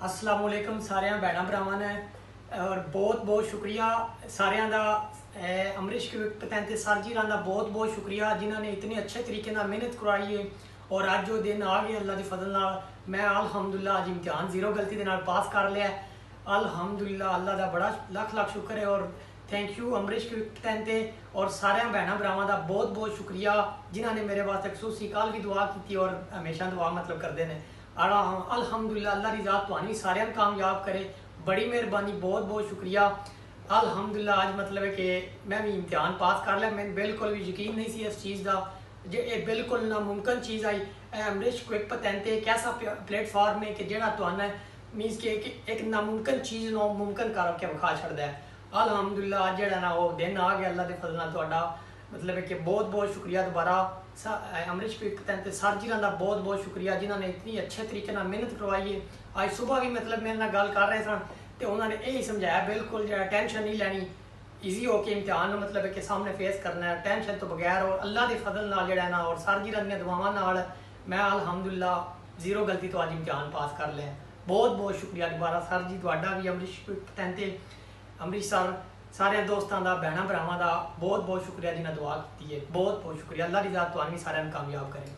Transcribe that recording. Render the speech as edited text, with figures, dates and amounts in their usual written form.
अस्सलाम वालेकुम सारिया भैन भरावां ने और बहुत बहुत शुक्रिया सारिया का अमरीश के सर जी का बहुत बहुत शुक्रिया जिन्होंने इतने अच्छे तरीके ना मेहनत करवाई है। और अज जो दिन आ गया अल्लाह की फजल नाल मैं अल्हम्दुलिल्लाह अज इम्तिहान जीरो गलती के नाल पास कर लिया। अल्हम्दुलिल्लाह अल्लाह का बड़ा लख लख शुक्र है और थैंक यू अमरीश के और सारे भैन भरावां का बहुत बहुत शुक्रिया जिन्होंने मेरे वास्ते खसूसी कल भी दुआ की और हमेशा दुआ मतलब करते हैं। अल्हम्दुलिल्लाह अल्लाह की ज़ात तुहानू सारियां नूं कामयाब करे, बड़ी मेहरबानी, बहुत बहुत शुक्रिया। अल्हम्दुलिल्लाह आज मतलब है कि मैं भी इम्तिहान पास कर लिया। मैंने बिल्कुल भी यकीन नहीं सी इस चीज़ का, जे ये बिल्कुल नामुमकिन चीज़ आई। अमरीश क्विक पेटेंट एक ऐसा प्लेटफॉर्म है कि जो तुहानू मीनस कि एक नामुमकिन चीज़ नूं मुमकिन करके विखा छड़दा है। अल्हम्दुलिल्लाह अज जिहड़ा ना वो दिन आ गया अल्लाह के फजल नाल तुहाडा मतलब है कि बहुत बहुत शुक्रिया दोबारा अमरीश के सर जी का बहुत बहुत शुक्रिया जिन्होंने इतनी अच्छे तरीके ना मेहनत करवाई है। आज सुबह भी मतलब मेरे नाल गल कर रहे सन तो उन्होंने यही समझाया बिल्कुल जो टेंशन नहीं लैनी, ईजी होकर इम्तिहान मतलब है कि सामने फेस करना है टेंशन तो बगैर। और अल्लाह के फजल नाल जिहड़ा ना और सर जी दी दुआवां नाल मैं अल्हम्दुलिल्लाह जीरो गलती तो आज इम्तिहान पास कर लिया। बहुत बहुत शुक्रिया दोबारा सर जी तुहाडा भी अमरीश के अमरीश सर सारे दोस्तों का भैन भरावां का बहुत बहुत शुक्रिया जिन्हें दुआ की है। बहुत बहुत शुक्रिया। अल्लाह की ज़ात तुहानू सारिआं नूं कामयाब करे।